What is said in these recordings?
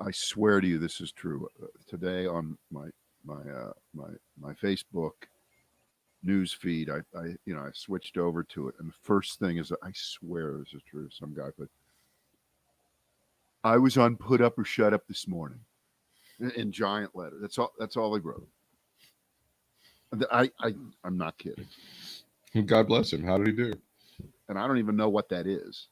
I swear to you, this is true. Today on my Facebook news feed, I switched over to it, and the first thing is, I swear this is true. Some guy put, I was on Put Up or Shut Up this morning in giant letters. That's all he wrote. I'm not kidding. God bless him. How did he do? And I don't even know what that is.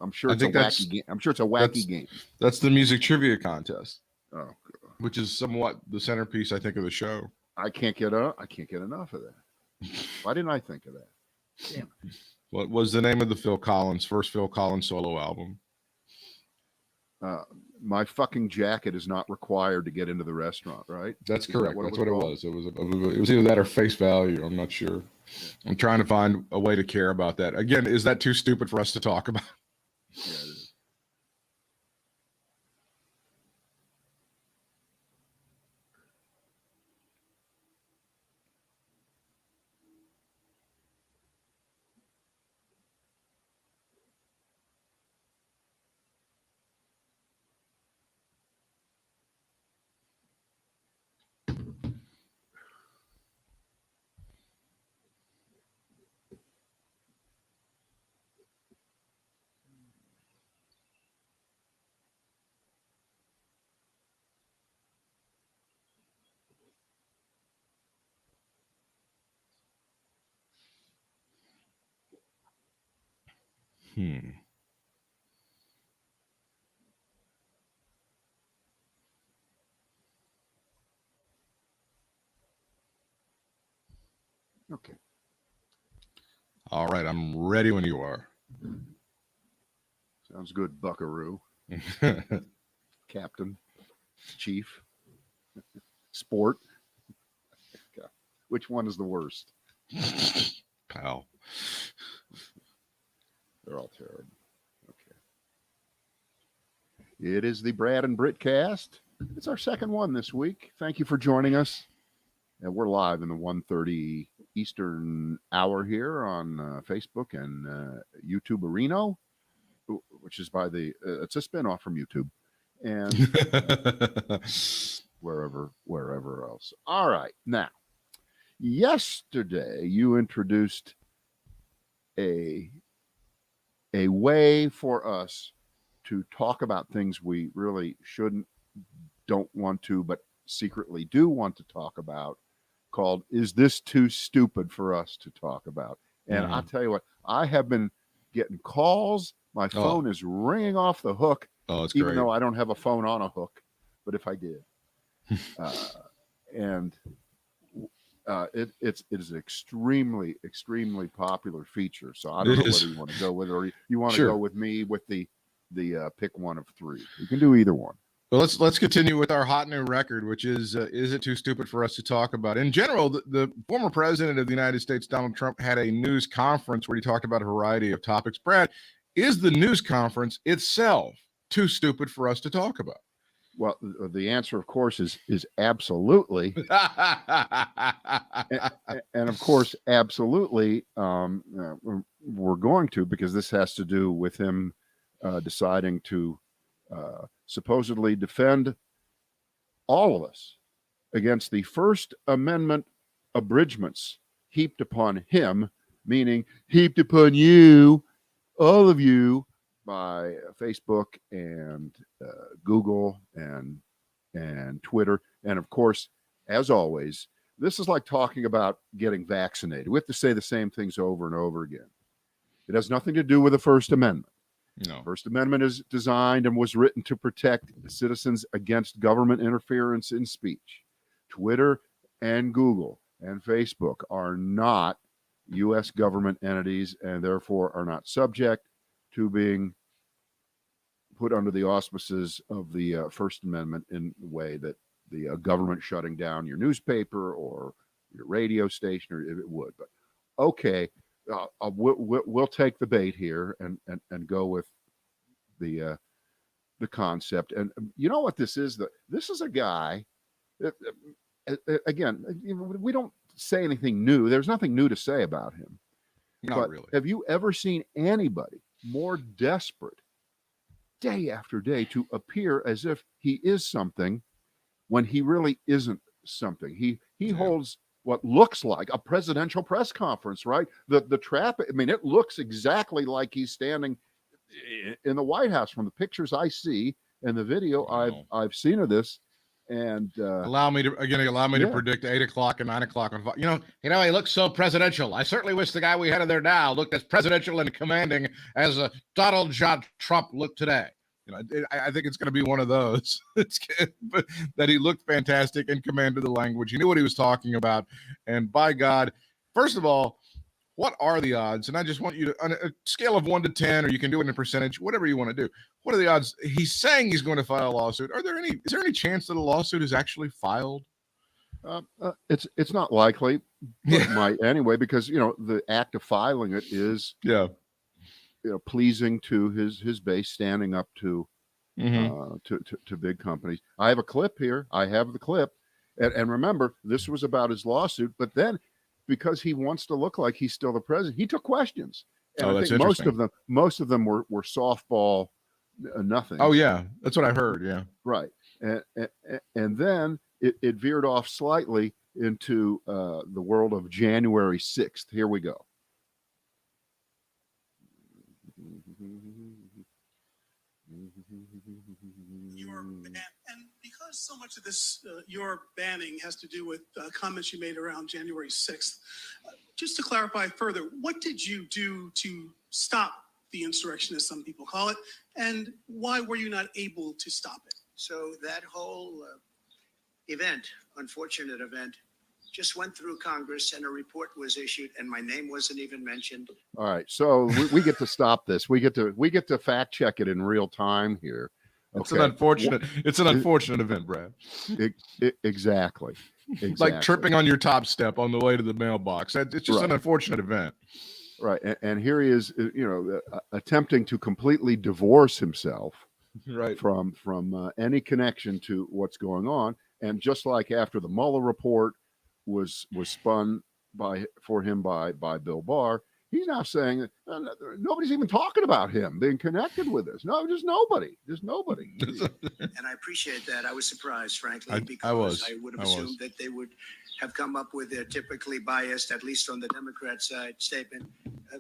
I'm sure it's a wacky game. That's the music trivia contest. Oh, God. Which is somewhat the centerpiece, I think, of the show. I can't get enough of that. Why didn't I think of that? Damn it. What was the name of the first Phil Collins solo album? My fucking jacket is not required to get into the restaurant, right? That's correct. That's what it was. It was either that or Face Value. I'm not sure. Yeah. I'm trying to find a way to care about that. Again, is that too stupid for us to talk about? Yeah, it is. Okay. All right, I'm ready when you are. Sounds good, Buckaroo. Captain, Chief, Sport. God. Which one is the worst? Pal. They're all terrible. Okay. It is the Brad and Britt cast. It's our second one this week. Thank you for joining us. And we're live in the 1:30 Eastern hour here on Facebook and YouTube Arena, which is by it's a spinoff from YouTube and wherever else. All right. Now, yesterday you introduced a way for us to talk about things we really don't want to, but secretly do want to talk about, called "Is This Too Stupid for Us to Talk About?" And I'll tell you what, I have been getting calls. My phone is ringing off the hook. Oh, it's even great. Though I don't have a phone on a hook, but if I did, it is an extremely popular feature. So I don't know whether you want to go with it or you want to go with me with the pick one of three. You can do either one. Well, let's continue with our hot new record, which is it too stupid for us to talk about? In general, the former president of the United States, Donald Trump, had a news conference where he talked about a variety of topics. Brad, is the news conference itself too stupid for us to talk about? Well, the answer, of course, is absolutely, and of course, absolutely, we're going to, because this has to do with him deciding to supposedly defend all of us against the First Amendment abridgments heaped upon him, meaning heaped upon you, all of you, by Facebook and Google and Twitter. And of course, as always, this is like talking about getting vaccinated. We have to say the same things over and over again. It has nothing to do with the First Amendment. No. First Amendment is designed and was written to protect citizens against government interference in speech. Twitter and Google and Facebook are not U.S. government entities and therefore are not subject to being put under the auspices of the First Amendment in the way that the government shutting down your newspaper or your radio station, or if it would. But okay, we'll take the bait here and go with the concept. And you know what this is? This is a guy. Again, we don't say anything new. There's nothing new to say about him. Not really. Have you ever seen anybody more desperate day after day to appear as if he is something when he really isn't something. He holds what looks like a presidential press conference, right? The trap, I mean, it looks exactly like he's standing in the White House from the pictures I see and the video I've seen of this. And allow me to predict 8 o'clock and 9 o'clock on. He looks so presidential. I certainly wish the guy we had in there now looked as presidential and commanding as Donald John Trump looked today. I think it's going to be one of those. That he looked fantastic and commanded the language. He knew what he was talking about. And by God, first of all, what are the odds? And I just want you to, on a scale of 1 to 10, or you can do it in percentage, whatever you want to do. What are the odds? He's saying he's going to file a lawsuit. Is there any chance that a lawsuit is actually filed? It's not likely, but it might anyway, because the act of filing it is pleasing to his base, standing up to to big companies. I have a clip here. I have the clip, and remember, this was about his lawsuit. But then, because he wants to look like he's still the president, he took questions. And I think most of them were softball, nothing. Oh yeah, that's what I heard. Yeah, right. And then it veered off slightly into the world of January 6th. Here we go. And because so much of this, your banning has to do with comments you made around January 6th, just to clarify further, what did you do to stop the insurrection, as some people call it, and why were you not able to stop it? So that whole event, unfortunate event, just went through Congress and a report was issued and my name wasn't even mentioned. All right. So we get to stop this. We get to fact check it in real time here. It's an unfortunate event, Brad. Exactly. Like tripping on your top step on the way to the mailbox. It's just an unfortunate event. Right. And here he is, attempting to completely divorce himself from any connection to what's going on. And just like after the Mueller report was spun for him by Bill Barr, he's now saying that nobody's even talking about him being connected with this. No, just nobody. And I appreciate that. I was surprised, frankly, because I would have assumed that they would have come up with their typically biased, at least on the Democrat side, statement.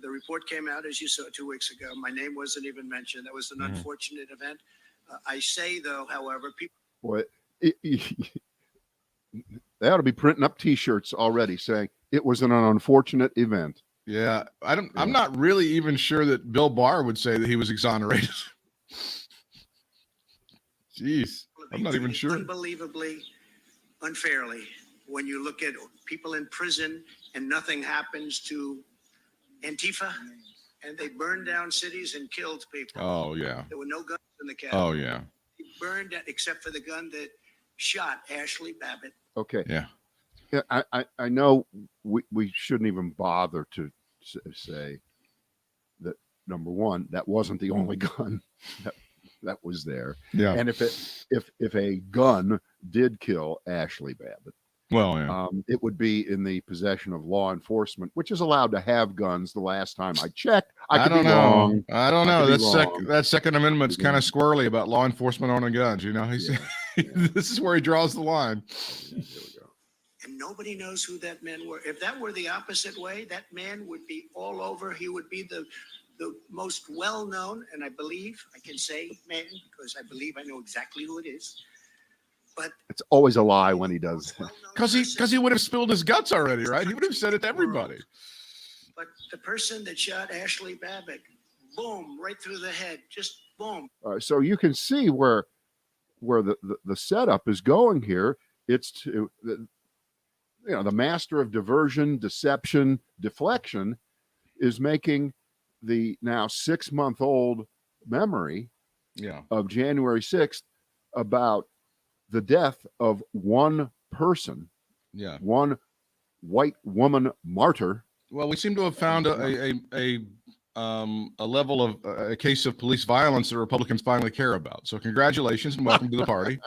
The report came out, as you saw, 2 weeks ago. My name wasn't even mentioned. That was an unfortunate event. I say, though, however, people. Boy, they ought to be printing up T-shirts already saying it was an unfortunate event. Yeah, I'm not really even sure that Bill Barr would say that he was exonerated. Jeez, I'm not even sure. Unbelievably unfairly, when you look at people in prison and nothing happens to Antifa, and they burned down cities and killed people. Oh yeah. There were no guns in the Capitol. Oh yeah. They burned except for the gun that shot Ashley Babbitt. Okay. Yeah. Yeah, I know we shouldn't even bother to say that, number one, that wasn't the only gun that was there. Yeah. And if a gun did kill Ashley Babbitt, well, yeah. It would be in the possession of law enforcement, which is allowed to have guns. The last time I checked, I could be wrong. I don't know. That Second Amendment's kind of squirrely about law enforcement owning guns. This is where he draws the line. Yeah, here we go. And nobody knows who that men were. If that were the opposite way, that man would be all over. He would be the most well-known, and I believe I can say man because I believe I know exactly who it is. But it's always a lie when he does that. Because he would have spilled his guts already, right? He would have said it to everybody. But the person that shot Ashley Babbitt, boom, right through the head, just boom. All right, so you can see where the setup is going here. It's to the master of diversion, deception, deflection is making the now 6-month-old memory of January 6th about the death of one person, one white woman martyr. Well, we seem to have found a a level of a case of police violence that Republicans finally care about. So congratulations and welcome to the party.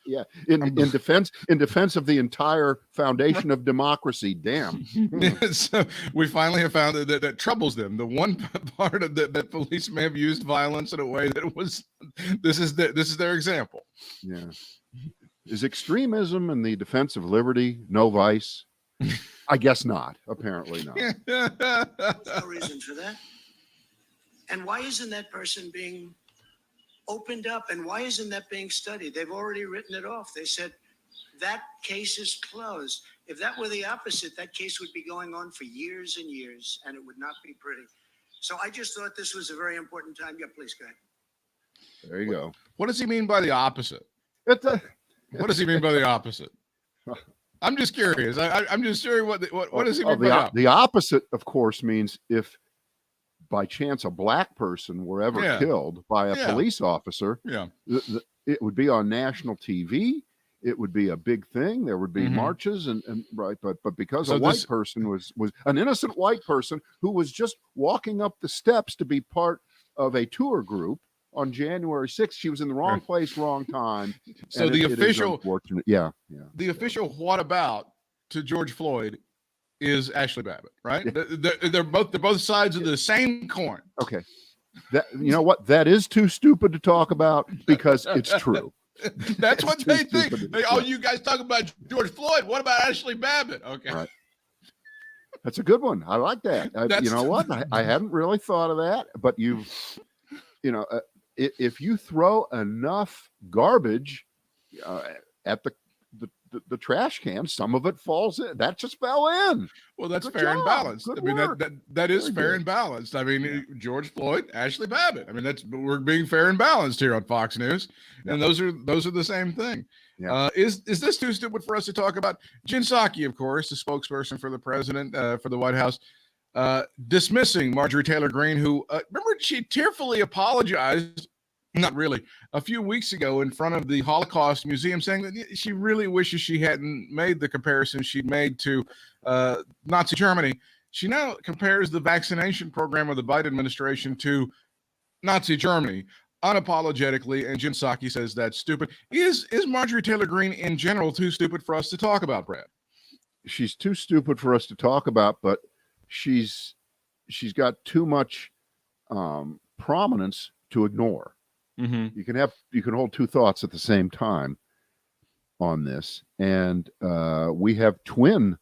Yeah, in defense of the entire foundation of democracy. Damn. So we finally have found that troubles them. The one part of that police may have used violence in a way that was. This is their example. Yeah. Is extremism in the defense of liberty no vice? I guess not. Apparently not. There's no reason for that. And why isn't that person being opened up? And why isn't that being studied? They've already written it off. They said that case is closed. If that were the opposite, that case would be going on for years and years, and it would not be pretty. So I just thought this was a very important time. Yeah, please go ahead. There you go. What does he mean by the opposite? What does he mean by the opposite? I'm just curious. I'm just curious what does he mean by that? The opposite, of course, means if by chance a black person were ever killed by a police officer, it would be on national TV. It would be a big thing. There would be marches and right, but because a white person was an innocent white person who was just walking up the steps to be part of a tour group on January 6th, she was in the wrong place, wrong time. So the official, the official what about to George Floyd is Ashley Babbitt, right? They're both sides of the same coin. Okay, that you know what, that is too stupid to talk about because it's true. That's what they think. You guys talk about George Floyd. What about Ashley Babbitt? Okay. Right. That's a good one. I like that. You know what? I hadn't really thought of that, but if you throw enough garbage at the trash can, some of it falls in. That just fell in. Well, that's fair and balanced. I mean, that is fair and balanced. I mean, George Floyd, Ashley Babbitt. I mean, we're being fair and balanced here on Fox News, and those are the same thing. Yeah. Is this too stupid for us to talk about? Jen Psaki, of course, the spokesperson for the president for the White House, dismissing Marjorie Taylor Greene, who remember she tearfully apologized. Not really. A few weeks ago in front of the Holocaust Museum, saying that she really wishes she hadn't made the comparison she'd made to Nazi Germany. She now compares the vaccination program of the Biden administration to Nazi Germany unapologetically, and Jen Psaki says that's stupid. Is Marjorie Taylor Greene in general too stupid for us to talk about, Brad? She's too stupid for us to talk about, but she's got too much prominence to ignore. You can hold two thoughts at the same time on this, and we have twin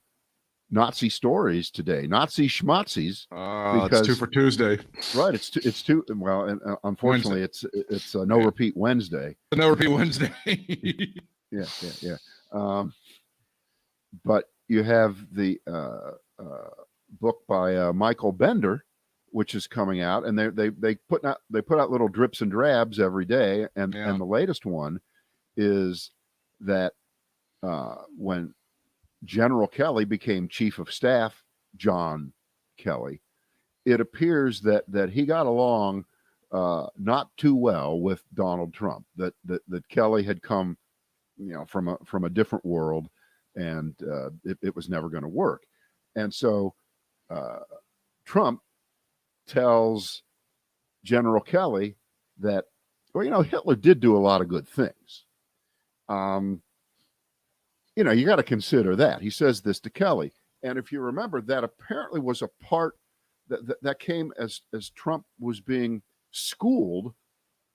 Nazi stories today, Nazi schmazzies. Because it's 2 for Tuesday, right? It's two. Well, and unfortunately, Wednesday. it's no repeat Wednesday. No repeat Wednesday. Yeah. But you have the book by Michael Bender, which is coming out, and they put out little drips and drabs every day, and the latest one is that when General Kelly became Chief of Staff, John Kelly, it appears that he got along not too well with Donald Trump. That Kelly had come, from a different world, and it was never going to work, and so Trump tells General Kelly that, Hitler did do a lot of good things. You got to consider that. He says this to Kelly. And if you remember, that apparently was a part that came as Trump was being schooled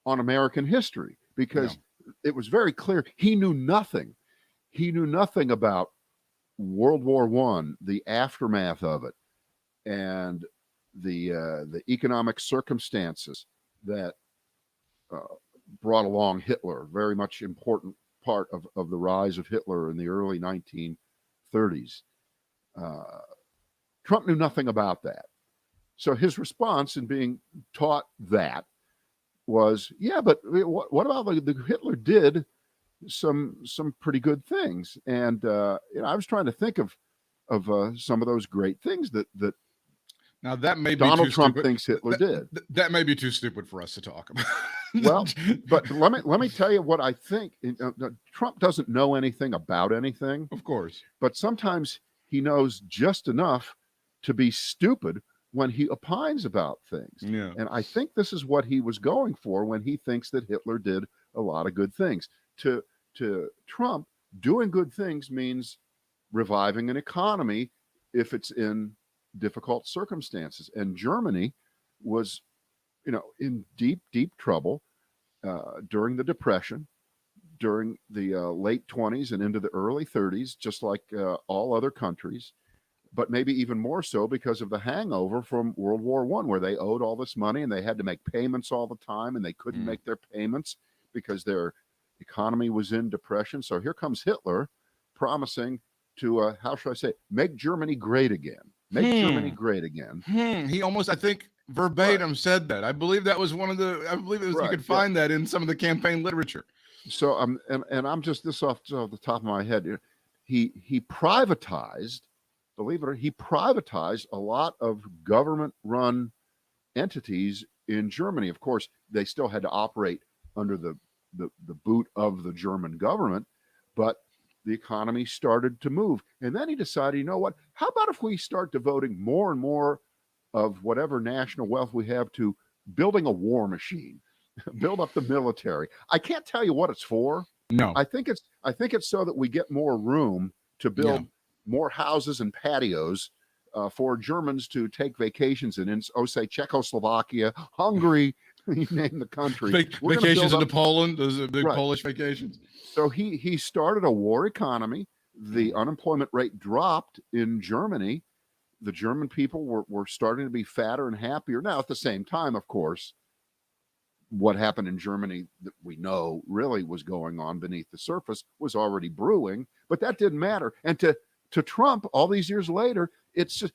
on American history, because it was very clear he knew nothing. He knew nothing about World War I, the aftermath of it, and the economic circumstances that brought along Hitler, very much important part of the rise of Hitler in the early 1930s. Trump knew nothing about that. So his response in being taught that was, but what about the Hitler did some pretty good things. And, I was trying to think of some of those great things that now that may be Donald too Trump stupid. thinks Hitler did. That may be too stupid for us to talk about. Well, but let me tell you what I think. Trump doesn't know anything about anything, of course, but sometimes he knows just enough to be stupid when he opines about things. Yeah. And I think this is what he was going for when he thinks that Hitler did a lot of good things. To Trump, doing good things means reviving an economy if it's in difficult circumstances. And Germany was, in deep, deep trouble during the Depression, during the late 20s and into the early 30s, just like all other countries, but maybe even more so because of the hangover from World War I, where they owed all this money and they had to make payments all the time, and they couldn't make their payments because their economy was in depression. So here comes Hitler promising to, how should I say, make Germany great again. Make Germany great again. He almost, I think, verbatim said that. I believe that was one of the, you could find that in some of the campaign literature. So and I'm just this off the top of my head. He privatized, believe it or not, he privatized a lot of government-run entities in Germany. Of course, they still had to operate under the boot of the German government, but the economy started to move. And then he decided, you know what? How about if we start devoting more and more of whatever national wealth we have to building a war machine, build up the military. I can't tell you what it's for. No, I think it's so that we get more room to build more houses and patios for Germans to take vacations in, say, Czechoslovakia, Hungary, you name the country. Vacations into Poland, those are big Polish vacations. So he started a war economy. The unemployment rate dropped in Germany. The German people were starting to be fatter and happier. Now, at the same time, of course, what happened in Germany that we know really was going on beneath the surface was already brewing, but that didn't matter. And to Trump, all these years later, it's just,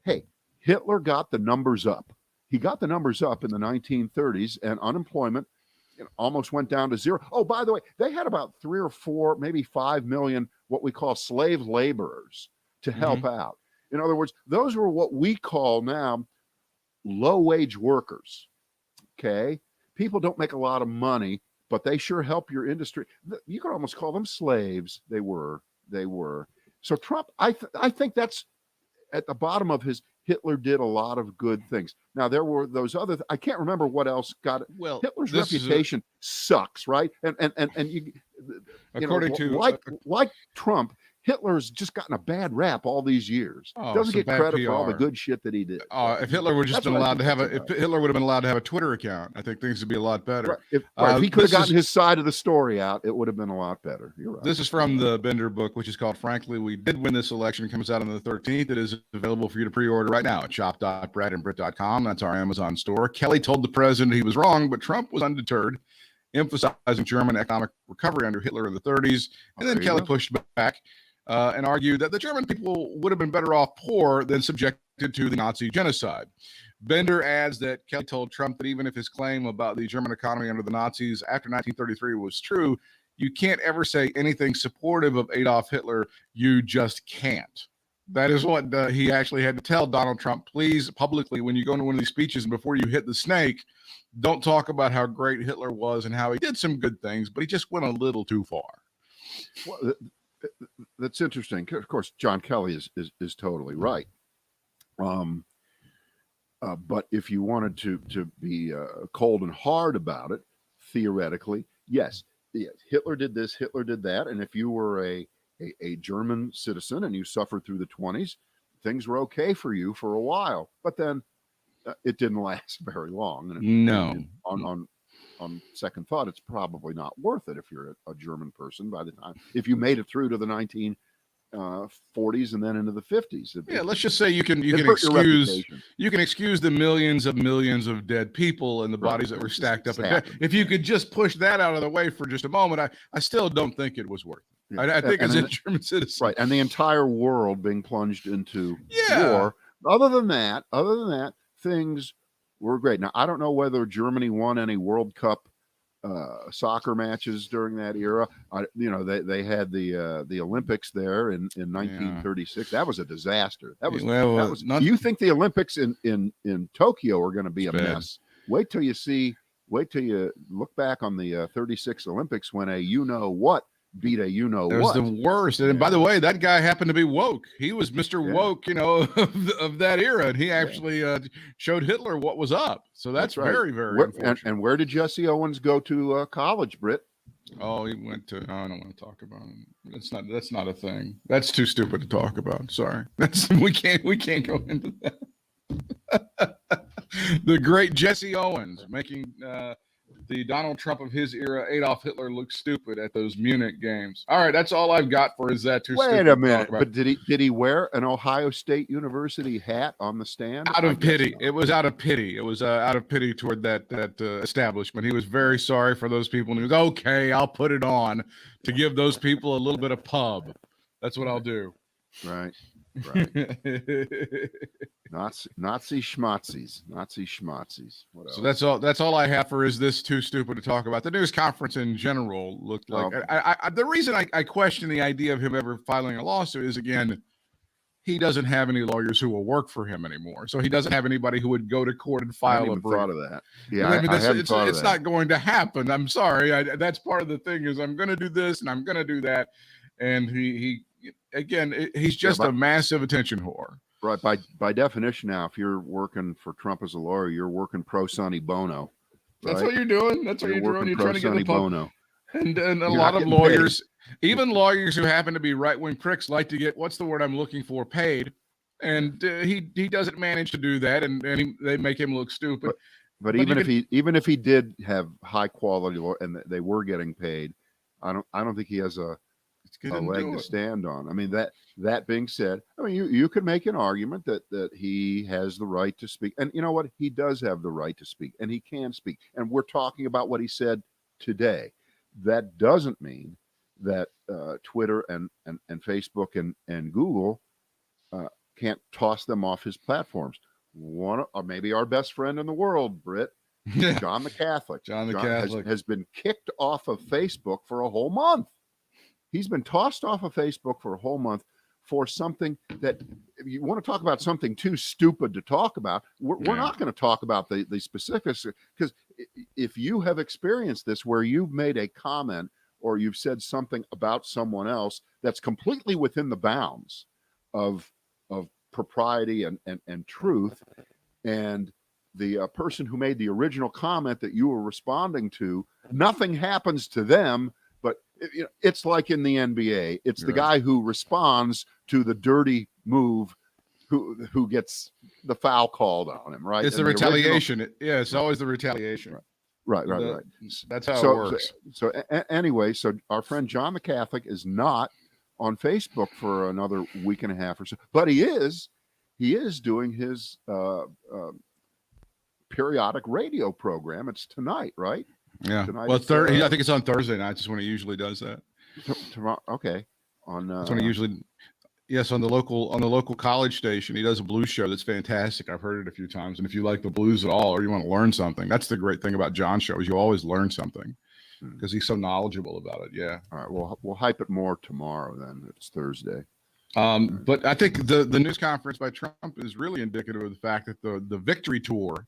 hey, Hitler got the numbers up. He got the numbers up in the 1930s, and unemployment almost went down to zero. Oh, by the way, they had about 3 or 4, maybe 5 million what we call slave laborers to help out. In other words, those were what we call now low-wage workers. Okay? People don't make a lot of money, but they sure help your industry. You could almost call them slaves. They were. So Trump, I think that's at the bottom of his, Hitler did a lot of good things. Now, there were those other, I can't remember what else got it. Well, Hitler's reputation sucks, right? And you according to like Trump, Hitler's just gotten a bad rap all these years. Doesn't get credit for all the good shit that he did. If Hitler would just been allowed to have if Hitler would have been allowed to have a Twitter account, I think things would be a lot better. Right. If he could have gotten his side of the story out, it would have been a lot better. You're right. This is from the Bender book, which is called "Frankly, We Did Win This Election." It comes out on the 13th. It is available for you to pre-order right now at shop.bradandbritt.com. That's our Amazon store. Kelly told the president he was wrong, but Trump was undeterred, emphasizing German economic recovery under Hitler in the 30s. And then Kelly pushed back and argued that the German people would have been better off poor than subjected to the Nazi genocide. Bender adds that Kelly told Trump that even if his claim about the German economy under the Nazis after 1933 was true, you can't ever say anything supportive of Adolf Hitler. You just can't. That is what he actually had to tell Donald Trump. Please, publicly, when you go into one of these speeches and before you hit the snake, don't talk about how great Hitler was and how he did some good things, but he just went a little too far. Well, that's interesting. Of course, John Kelly is totally right. But if you wanted to be cold and hard about it, theoretically, yes, Hitler did this, Hitler did that, and if you were a German citizen and you suffered through the 20s, things were okay for you for a while. But then it didn't last very long. And on second thought, it's probably not worth it if you're a German person by the time, if you made it through to the 1940s and then into the 50s. Let's just say you can excuse the millions of dead people and the bodies that were stacked up. If you could just push that out of the way for just a moment, I still don't think it was worth it. I think as a German citizen, right, and the entire world being plunged into war. Other than that, things were great. Now, I don't know whether Germany won any World Cup soccer matches during that era. They had the Olympics there in 1936. That was a disaster. Do you think the Olympics in Tokyo are going to be a mess? Wait till you look back on the 36 Olympics when a what beat a It was the worst. And by the way, that guy happened to be woke. He was Mr. Woke, of that era, and he actually showed Hitler what was up. So that's right. very, very unfortunate. And where did Jesse Owens go to college, Britt? Oh, he went to. I don't want to talk about him. That's not a thing. That's too stupid to talk about. Sorry. We can't go into that. The great Jesse Owens making the Donald Trump of his era, Adolf Hitler, look stupid at those Munich games. All right, that's all I've got for Is That Too Stupid? Wait a minute, but did he wear an Ohio State University hat on the stand? Out of pity. It was out of pity. It was out of pity toward that establishment. He was very sorry for those people, and he was, okay, I'll put it on to give those people a little bit of pub. That's what I'll do. Right. Nazi schmatzis. So that's all I have for Is This Too Stupid to Talk About. The news conference in general looked like the reason I question the idea of him ever filing a lawsuit is, again, he doesn't have any lawyers who will work for him anymore. So he doesn't have anybody who would go to court and file a brief. Thought of that. Yeah, I haven't thought of that. It's not going to happen. I'm sorry. That's part of the thing is I'm going to do this and I'm going to do that. And he's just a massive attention whore. Right. By definition now, if you're working for Trump as a lawyer, you're working pro Sonny Bono. Right? That's what you're doing. That's what you're doing. You're trying to get the Bono. And a lot of lawyers, even lawyers who happen to be right-wing pricks, like to get, what's the word I'm looking for, paid. And he doesn't manage to do that, and they make him look stupid. But even if he did have high quality and they were getting paid, I don't think he has a leg to stand on. I mean, that being said, I mean, you could make an argument that he has the right to speak. And you know what? He does have the right to speak, and he can speak. And we're talking about what he said today. That doesn't mean that Twitter and Facebook and Google can't toss them off his platforms. Or maybe our best friend in the world, Britt, John the Catholic. John the Catholic has been kicked off of Facebook for a whole month. He's been tossed off of Facebook for a whole month for something that, if you want to talk about something too stupid to talk about, we're not going to talk about the specifics, because if you have experienced this where you've made a comment or you've said something about someone else that's completely within the bounds of propriety and truth, and the person who made the original comment that you were responding to, nothing happens to them. But it's like in the NBA, it's the guy who responds to the dirty move who gets the foul called on him, right? It's the retaliation. It's always the retaliation. Right. That's how it works. So anyway, so our friend John the Catholic is not on Facebook for another week and a half or so, but he is doing his periodic radio program. It's tonight, right? Yeah. Tonight, well, I think it's on Thursday nights is when he usually does that. Tomorrow, okay. That's when he usually, yes, on the local college station, he does a blues show that's fantastic. I've heard it a few times, and if you like the blues at all, or you want to learn something, that's the great thing about John's show is you always learn something because he's so knowledgeable about it. Yeah. All right. We'll hype it more tomorrow then. It's Thursday. But I think the news conference by Trump is really indicative of the fact that the victory tour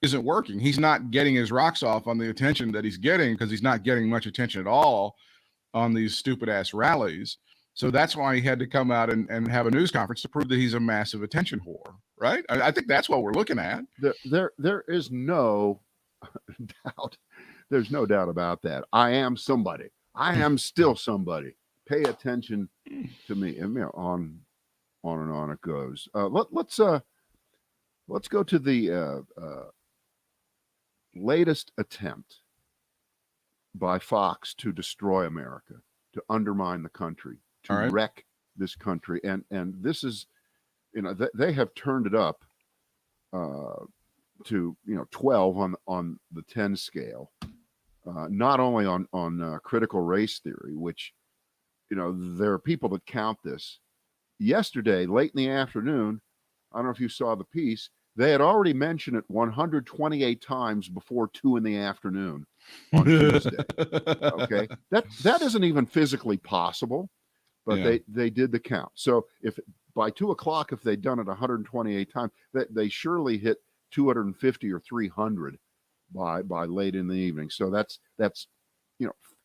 isn't working. He's not getting his rocks off on the attention that he's getting because he's not getting much attention at all on these stupid ass rallies. So that's why he had to come out and have a news conference to prove that he's a massive attention whore, right? I think that's what we're looking at. There is no doubt. There's no doubt about that. I am somebody. I am still somebody. Pay attention to me. And on and on it goes. Let's go to the latest attempt by Fox to destroy America, to undermine the country, to wreck this country. And this is, they have turned it up to 12 on the 10 scale, not only on critical race theory, which there are people that count this. Yesterday, late in the afternoon, I don't know if you saw the piece, they had already mentioned it 128 times before 2 p.m. on Tuesday. Okay, that isn't even physically possible, but they did the count. So if by 2 o'clock, if they'd done it 128 times, they surely hit 250 or 300 by late in the evening. So that's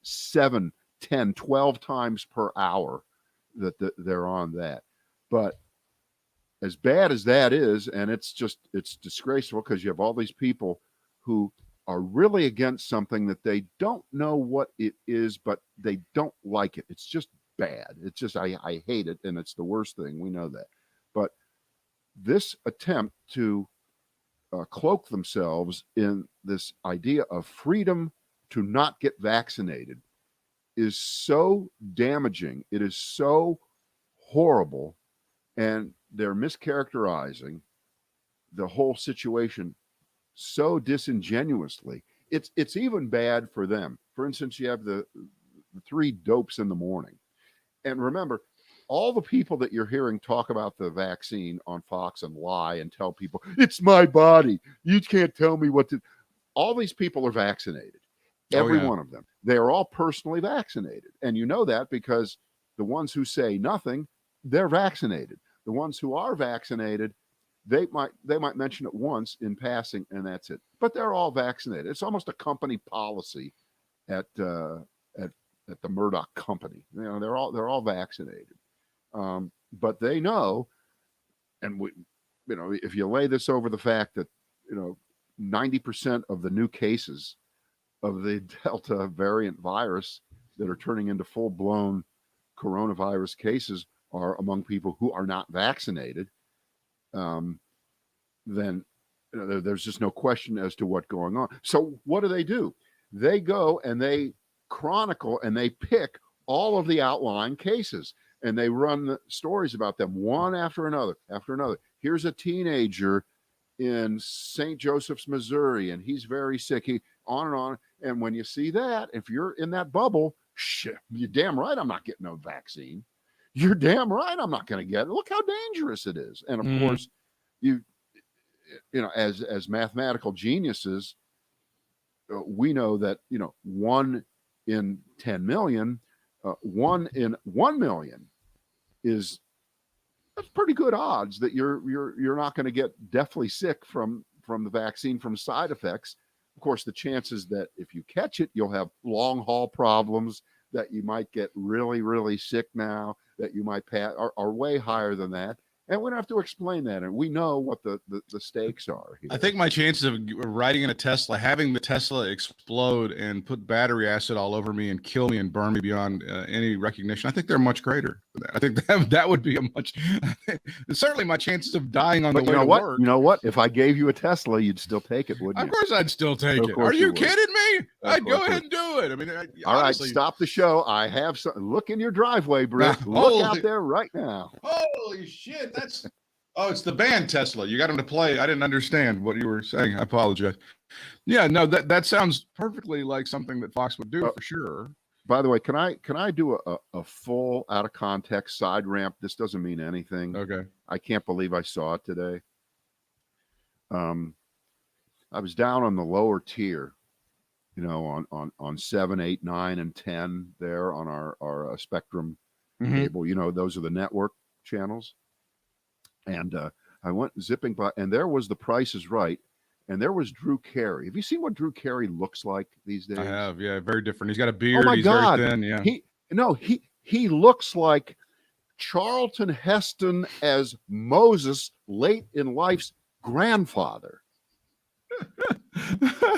7 10, 12 times per hour that they're on that. But as bad as that is, and it's disgraceful because you have all these people who are really against something that they don't know what it is, but they don't like it. It's just bad. It's just, I hate it. And it's the worst thing. We know that. But this attempt to cloak themselves in this idea of freedom to not get vaccinated is so damaging. It is so horrible. And they're mischaracterizing the whole situation so disingenuously. It's even bad for them. For instance, you have the 3 dopes in the morning. And remember, all the people that you're hearing talk about the vaccine on Fox and lie and tell people, it's my body, you can't tell me what to. All these people are vaccinated. Every one of them. They are all personally vaccinated. And you know that because the ones who say nothing, they're vaccinated. The ones who are vaccinated, they might mention it once in passing, and that's it. But they're all vaccinated. It's almost a company policy at the Murdoch company. You know, they're all vaccinated. But they know, and if you lay this over the fact that 90% of the new cases of the Delta variant virus that are turning into full-blown coronavirus cases are among people who are not vaccinated, then there's just no question as to what's going on. So what do? They go and they chronicle and they pick all of the outlying cases and they run the stories about them one after another. Here's a teenager in St. Joseph's, Missouri, and he's very sick. He on and on. And when you see that, if you're in that bubble, shit, you're damn right I'm not getting no vaccine. You're damn right I'm not going to get it. Look how dangerous it is. And of course, as mathematical geniuses, we know that 1 in 10 million, 1 in 1 million that's pretty good odds that you're not going to get deathly sick from the vaccine, from side effects. Of course, the chances that if you catch it, you'll have long haul problems, that you might get really, really sick now, that you might pass are way higher than that. And we don't have to explain that. And we know what the stakes are here. I think my chances of riding in a Tesla, having the Tesla explode and put battery acid all over me and kill me and burn me beyond any recognition, I think they're much greater than that. I think that would be certainly my chances of dying on the way to work. You know what? If I gave you a Tesla, you'd still take it, wouldn't you? Of course I'd still take it. Are you kidding me? I'd go ahead and do it. I mean, all right, stop the show. I have some. Look in your driveway, Britt. Look out there right now. Holy shit. It's the band Tesla. You got him to play. I didn't understand what you were saying. I apologize. Yeah, no, that sounds perfectly like something that Fox would do for sure. By the way, can I do a full out of context side ramp? This doesn't mean anything. Okay. I can't believe I saw it today. I was down on the lower tier, on 7, 8, 9, and 10 there on our Spectrum cable. Those are the network channels. And I went zipping by, and there was The Price is Right, and there was Drew Carey. Have you seen what Drew Carey looks like these days? I have, yeah, very different. He's got a beard. Oh my God. Very thin, yeah. He looks like Charlton Heston as Moses late in life's grandfather.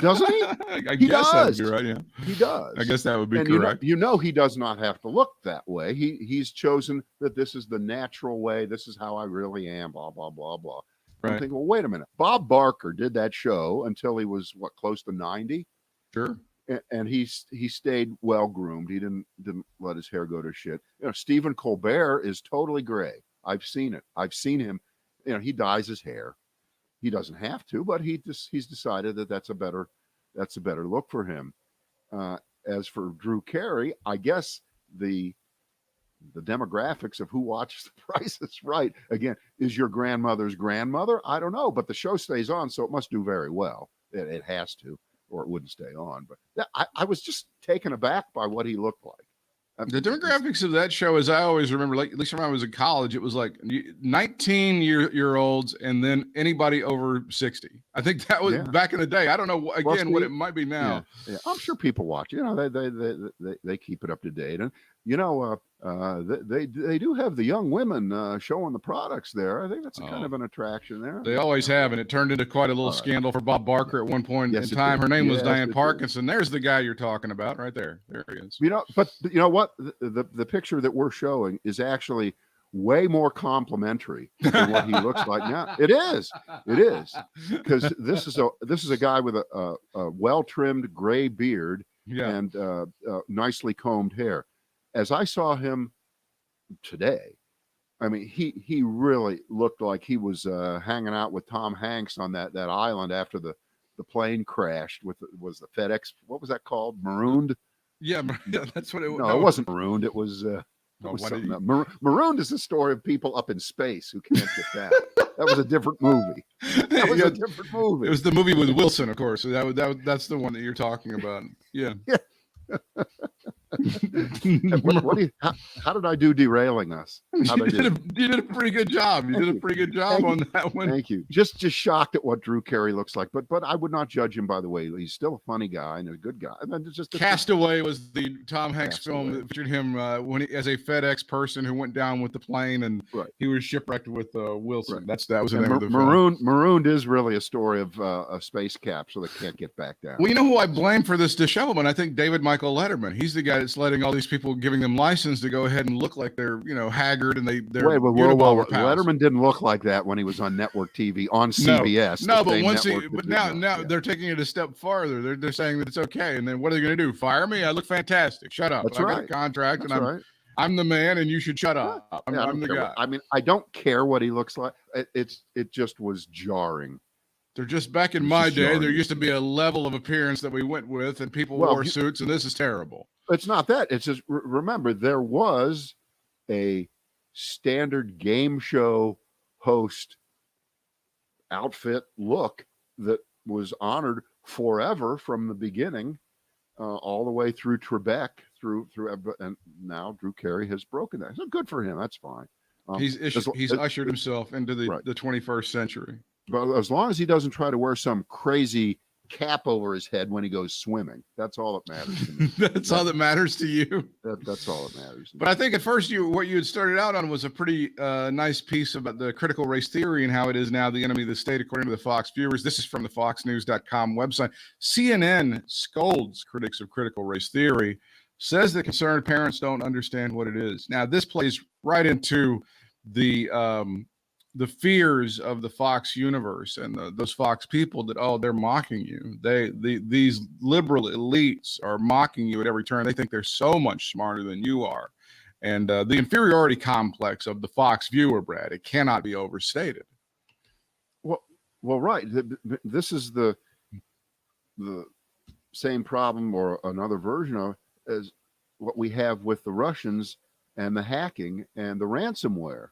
Doesn't he? I guess that would be right, yeah. He does. I guess that would be correct. He does not have to look that way. He's chosen that this is the natural way. This is how I really am, blah, blah, blah, blah. Right. I'm thinking, well, wait a minute. Bob Barker did that show until he was, close to 90? Sure. And he stayed well-groomed. He didn't let his hair go to shit. Stephen Colbert is totally gray. I've seen it. I've seen him. He dyes his hair. He doesn't have to, but he's decided that that's a better look for him. As for Drew Carey, I guess the demographics of who watches The Price is Right, again, is your grandmother's grandmother? I don't know, but the show stays on, so it must do very well. It has to, or it wouldn't stay on. But I was just taken aback by what he looked like. The demographics of that show, as I always remember, like at least when I was in college, it was like 19-year-olds and then anybody over 60. I think that was back in the day. I don't know what it might be now. Yeah. I'm sure people watch. They keep it up to date, and they do have the young women showing the products there. I think that's kind of an attraction there. They always have, and it turned into quite a little scandal for Bob Barker at one point in time. Her name was Diane Parkinson. There's the guy you're talking about right there. There he is. But you know what? The picture that we're showing is actually way more complimentary than what he looks like now. It is because this is a guy with a well-trimmed gray beard and nicely combed hair. As I saw him today, I mean, he really looked like he was hanging out with Tom Hanks on that island after the plane crashed was the FedEx. What was that called? Marooned? Yeah, that's what it was. No, it wasn't marooned. It was Marooned is the story of people up in space who can't get down. That was a different movie. That was a different movie. It was the movie with Wilson, of course. So that's the one that you're talking about. Yeah. How did I do derailing us? You did a pretty good job. You did a pretty good job on that one. Thank you. Just shocked at what Drew Carey looks like, but I would not judge him by the way. He's still a funny guy and a good guy. And it's just Castaway was the Tom Hanks film that featured him as a FedEx person who went down with the plane and he was shipwrecked with Wilson. Right. That was the name of the film. Marooned is really a story of a space capsule that can't get back down. Well, you know who I blame for this dishevelment? I think David Michael Letterman. He's the guy that's letting all these people, giving them license to go ahead and look like they're haggard and they're Letterman didn't look like that when he was on network TV on CBS. No, but now they're taking it a step farther. They're saying that it's okay, and then what are they going to do? Fire me? I look fantastic. Shut up. That's I got a contract, and I'm the man, and you should shut up. I'm the guy. I mean, I don't care what he looks like. It just was jarring. They're just back in my day. There used to be a level of appearance that we went with, and people wore suits, and this is terrible. It's not that. It's just remember there was a standard game show host outfit look that was honored forever from the beginning, all the way through Trebek, and now Drew Carey has broken that. So good for him. That's fine. He's ushered himself into the 21st century. But as long as he doesn't try to wear some crazy cap over his head when he goes swimming, that's all that matters to me. That's all that matters to you. That's all that matters to me. But I think at first what you had started out on was a pretty nice piece about the critical race theory and how it is now the enemy of the state, according to the Fox viewers. This is from the foxnews.com website. CNN scolds critics of critical race theory, says that concerned parents don't understand what it is. Now, this plays right into the fears of the Fox universe and those Fox people that, they're mocking you. These liberal elites are mocking you at every turn. They think they're so much smarter than you are. And the inferiority complex of the Fox viewer, Brad, it cannot be overstated. Well, right. This is the same problem or another version of as what we have with the Russians and the hacking and the ransomware.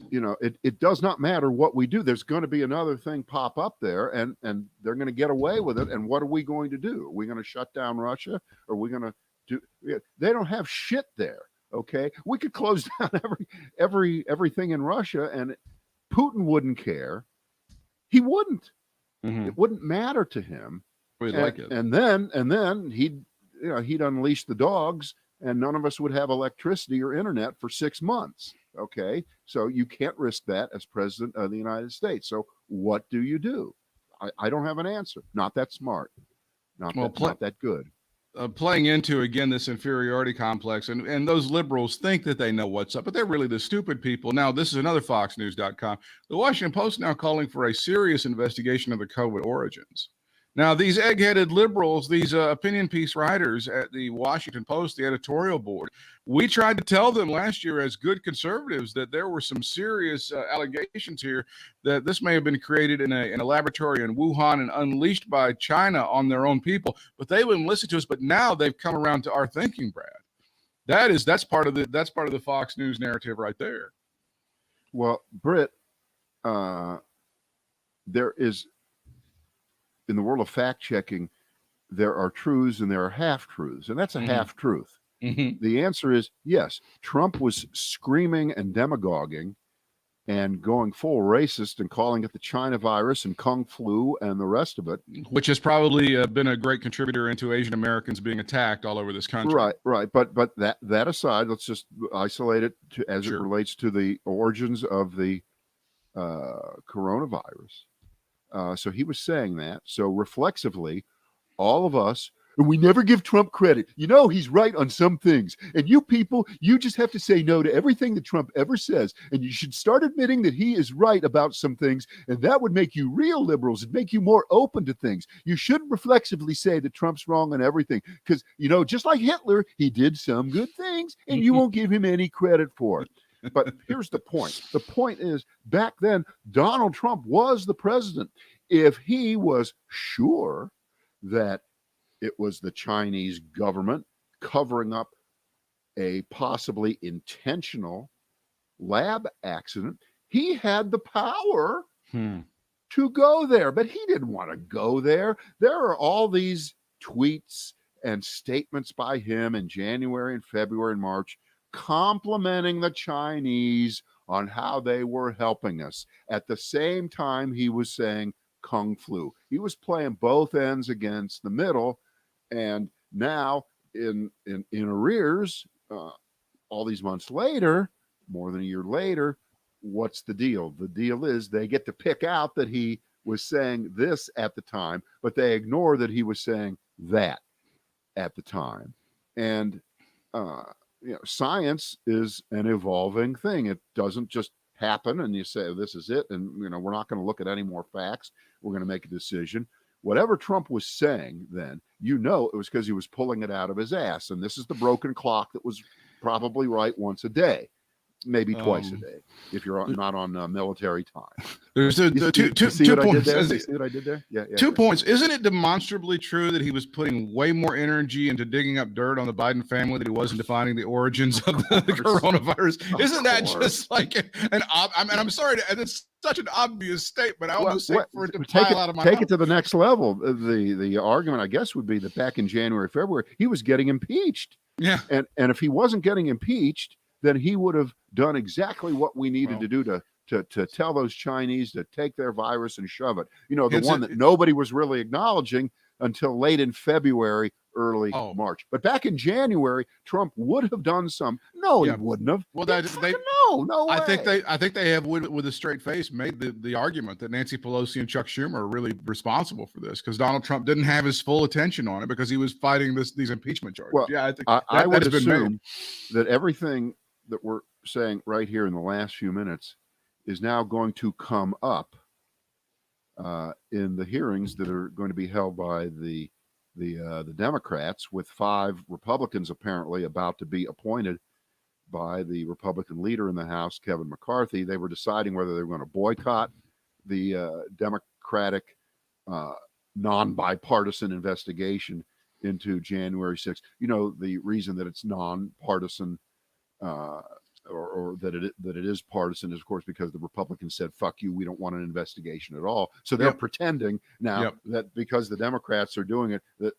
It does not matter what we do. There's going to be another thing pop up there, and they're going to get away with it. And what are we going to do? Are we going to shut down Russia? Are we going to do? They don't have shit there. Okay, we could close down everything in Russia, and Putin wouldn't care. He wouldn't. Mm-hmm. It wouldn't matter to him. And then he'd unleash the dogs, and none of us would have electricity or internet for 6 months. Okay, so you can't risk that as president of the United States. So what do you do? I don't have an answer. Not that smart. Not that good. Playing into, again, this inferiority complex, and those liberals think that they know what's up, but they're really the stupid people. Now, this is another FoxNews.com. The Washington Post now calling for a serious investigation of the COVID origins. Now, these egg-headed liberals, these opinion piece writers at the Washington Post, the editorial board, we tried to tell them last year as good conservatives that there were some serious allegations here that this may have been created in a laboratory in Wuhan and unleashed by China on their own people, but they wouldn't listen to us. But now they've come around to our thinking, Brad. That's part of the Fox News narrative right there. Well, Britt, there is, in the world of fact checking, there are truths and there are half truths, and that's a half truth. The answer is yes. Trump was screaming and demagoguing and going full racist and calling it the China virus and Kung flu and the rest of it. Which has probably been a great contributor into Asian Americans being attacked all over this country. Right. But that aside, let's just isolate it as it relates to the origins of the coronavirus. So he was saying that. So reflexively, all of us, and we never give Trump credit. You know, he's right on some things. And you people, you just have to say no to everything that Trump ever says. And you should start admitting that he is right about some things. And that would make you real liberals. It'd make you more open to things. You shouldn't reflexively say that Trump's wrong on everything. Because, you know, just like Hitler, he did some good things. And you won't give him any credit for it. But here's the point. The point is, back then, Donald Trump was the president. If he was sure that it was the Chinese government covering up a possibly intentional lab accident, he had the power to go there, but he didn't want to go there. There are all these tweets and statements by him in January and February and March complimenting the Chinese on how they were helping us. At the same time, he was saying Kung flu. He was playing both ends against the middle. And now in arrears, all these months later, more than a year later, what's the deal? The deal is they get to pick out that he was saying this at the time, but they ignore that he was saying that at the time. And, science is an evolving thing. It doesn't just happen and you say, this is it. And, we're not going to look at any more facts. We're going to make a decision. Whatever Trump was saying then, it was because he was pulling it out of his ass. And this is the broken clock that was probably right once a day, maybe twice a day, if you're not on military time. There's two points. See what I did there? Yeah. 2 points. Isn't it demonstrably true that he was putting way more energy into digging up dirt on the Biden family than he was into finding the origins of the coronavirus? Isn't that just like I'm sorry, it's such an obvious statement. I almost say for it to pile out of my mouth. Take it to the next level. The argument, I guess, would be that back in January, February, he was getting impeached. Yeah. And if he wasn't getting impeached, then he would have done exactly what we needed to do to tell those Chinese to take their virus and shove it. The one that nobody was really acknowledging until late in February, early March. But back in January, Trump would have done some. No, he wouldn't have. Well, no way. I think they have with a straight face made the argument that Nancy Pelosi and Chuck Schumer are really responsible for this because Donald Trump didn't have his full attention on it because he was fighting these impeachment charges. Well, I think I would assume that everything that we're saying right here in the last few minutes is now going to come up in the hearings that are going to be held by the Democrats, with 5 Republicans apparently about to be appointed by the Republican leader in the House, Kevin McCarthy. They were deciding whether they were going to boycott the Democratic non-bipartisan investigation into January 6th. The reason that it's non-partisan or that it is partisan is, of course, because the Republicans said, fuck you, we don't want an investigation at all. So they're pretending now that because the Democrats are doing it, that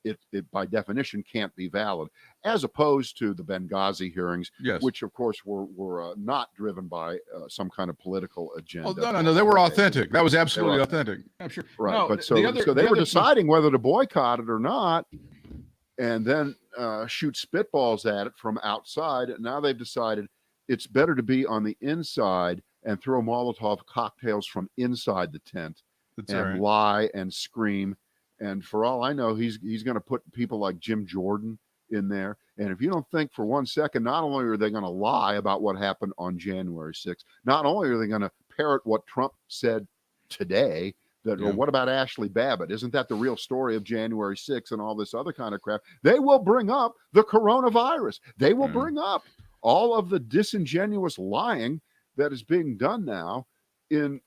it by definition can't be valid, as opposed to the Benghazi hearings, which of course were not driven by some kind of political agenda. Oh, no, they were authentic. That was absolutely authentic. I'm sure. Right. No, but so they were deciding whether to boycott it or not, and then shoot spitballs at it from outside. And now they've decided it's better to be on the inside and throw Molotov cocktails from inside the tent lie and scream. And for all I know, he's going to put people like Jim Jordan in there. And if you don't think for one second, not only are they going to lie about what happened on January 6th, not only are they going to parrot what Trump said today, what about Ashley Babbitt? Isn't that the real story of January 6th and all this other kind of crap? They will bring up the coronavirus. They will bring up all of the disingenuous lying that is being done now in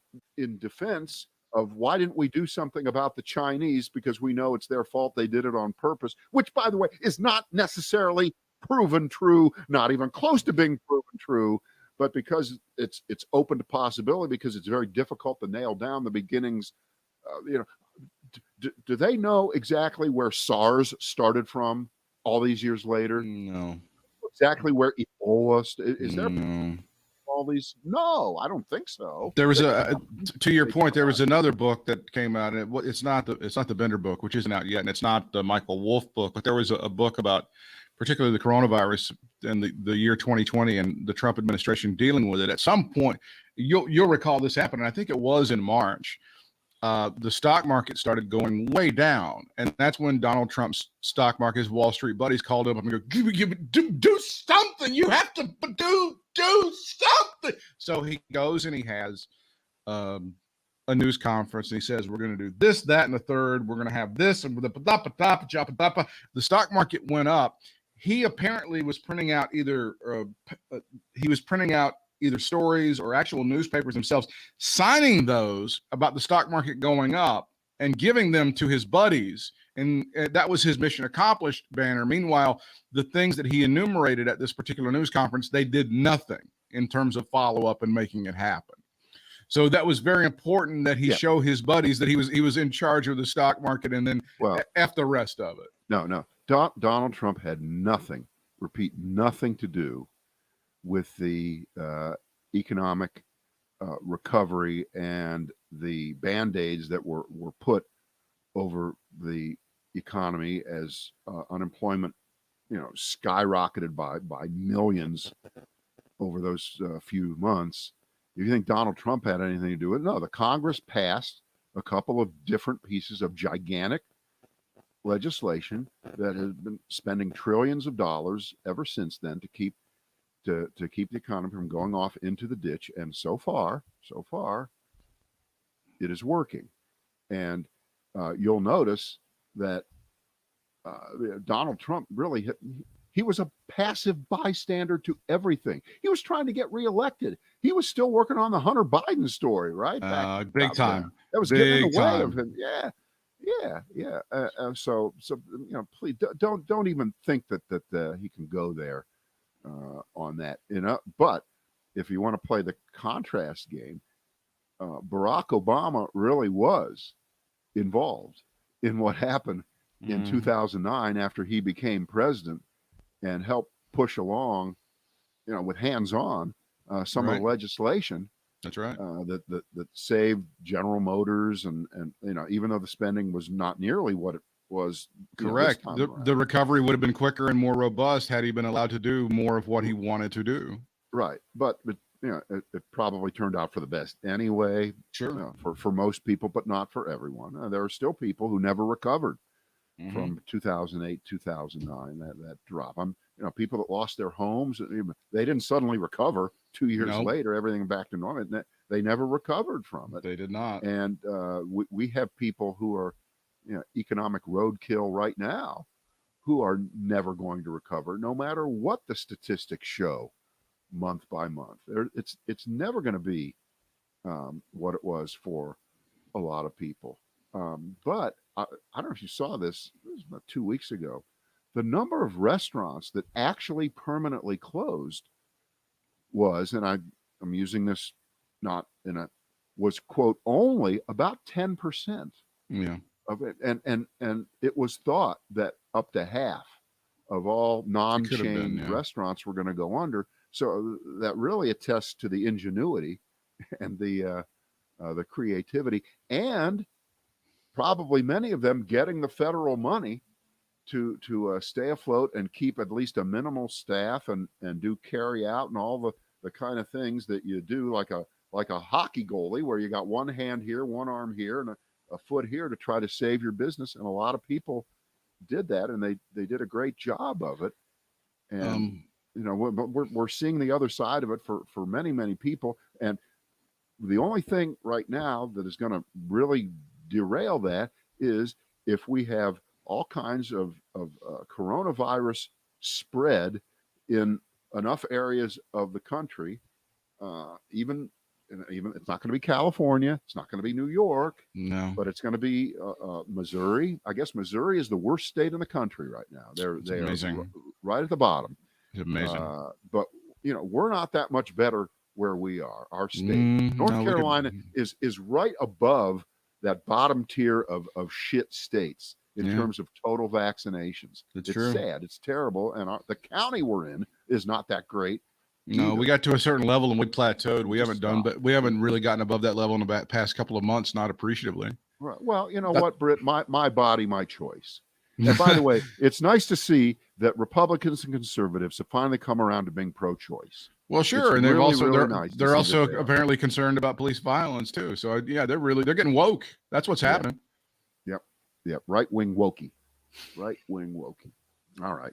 defense of why didn't we do something about the Chinese, because we know it's their fault, they did it on purpose, which, by the way, is not necessarily proven true, not even close to being proven true. But because it's open to possibility, because it's very difficult to nail down the beginnings. Do they know exactly where SARS started from all these years later? No. Exactly where Ebola is there? No. All these? No, I don't think so. There was to your point, there was another book that came out, and it's not the Bender book, which isn't out yet, and it's not the Michael Wolff book, but there was a book about particularly the coronavirus and the year 2020 and the Trump administration dealing with it. At some point, you'll recall this happened, and I think it was in March. The stock market started going way down, and that's when Donald Trump's stock market, his Wall Street buddies, called him up and go, do something. You have to do something. So he goes and he has a news conference, and he says, we're going to do this, that, and the third. We're going to have this, and the stock market went up. He apparently was printing out either stories or actual newspapers themselves, signing those about the stock market going up and giving them to his buddies. And that was his mission accomplished banner. Meanwhile, the things that he enumerated at this particular news conference, they did nothing in terms of follow-up and making it happen. So that was very important that he show his buddies that he was in charge of the stock market, and then F the rest of it. No. Donald Trump had nothing to do with the economic recovery and the Band-Aids that were put over the economy as unemployment, skyrocketed by millions over those few months. If you think Donald Trump had anything to do with it, no. The Congress passed a couple of different pieces of gigantic legislation that has been spending trillions of dollars ever since then to keep the economy from going off into the ditch. And so far, it is working. And you'll notice that Donald Trump really he was a passive bystander to everything. He was trying to get reelected. He was still working on the Hunter Biden story, right? Big time. That was getting in the way of him. Yeah. So please don't even think that he can go there on that. But if you want to play the contrast game, Barack Obama really was involved in what happened in 2009 after he became president, and helped push along, with hands-on some of the legislation. That's right. That saved General Motors, and even though the spending was not nearly what it was. Correct. The recovery would have been quicker and more robust had he been allowed to do more of what he wanted to do. Right. But it probably turned out for the best anyway. Sure. For most people, but not for everyone. There are still people who never recovered from 2008, 2009, that drop. People that lost their homes, they didn't suddenly recover 2 years later, everything back to normal. They never recovered from it. They did not. And we have people who are, economic roadkill right now, who are never going to recover, no matter what the statistics show month by month. It's never going to be what it was for a lot of people. But I don't know if you saw this. It was about 2 weeks ago. The number of restaurants that actually permanently closed was, and I'm using this not in a, was quote only about 10%. Yeah. Of it, and it was thought that up to half of all non-chain restaurants were going to go under. So that really attests to the ingenuity and the creativity, and probably many of them getting the federal money to stay afloat and keep at least a minimal staff and do carry out and all the kind of things that you do, like a hockey goalie, where you got one hand here, one arm here, and a foot here to try to save your business. And a lot of people did that, and they did a great job of it. And we're seeing the other side of it for many, many people. And the only thing right now that is going to really derail that is if we have all kinds of coronavirus spread in enough areas of the country, even it's not going to be California, it's not going to be New York, no, but it's going to be Missouri. I guess Missouri is the worst state in the country right now. They're right at the bottom. It's amazing. But we're not that much better where we are. Our state, North Carolina, is right above that bottom tier of shit states. in terms of total vaccinations. It's it's true. sad. It's terrible. And the county we're in is not that great. No, we got to a certain level and we plateaued. We Just we haven't really gotten above that level in the past couple of months, not appreciably. Right. Well, you know what, Britt? My body, my choice. And by the way, it's nice to see that Republicans and conservatives have finally come around to being pro-choice. Well, sure, It's and they've really, also really nice to they're see also that they are. apparently concerned about police violence too. So yeah, they're getting woke. That's what's happening. Yep. Right-wing wokey. Right-wing wokey. All right.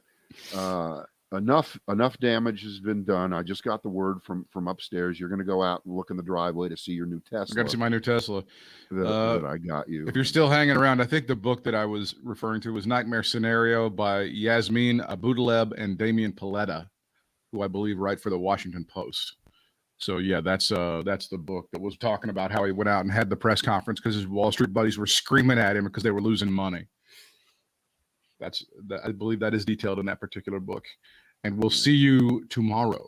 Enough damage has been done. I just got the word from upstairs. You're going to go out and look in the driveway to see your new Tesla. I got to see my new Tesla. That I got you. If you're still hanging around, I think the book that I was referring to was Nightmare Scenario by Yasmin Abudaleb and Damian Paletta, who I believe write for the Washington Post. So yeah, that's the book that was talking about how he went out and had the press conference because his Wall Street buddies were screaming at him because they were losing money. I believe that is detailed in that particular book. And we'll see you tomorrow.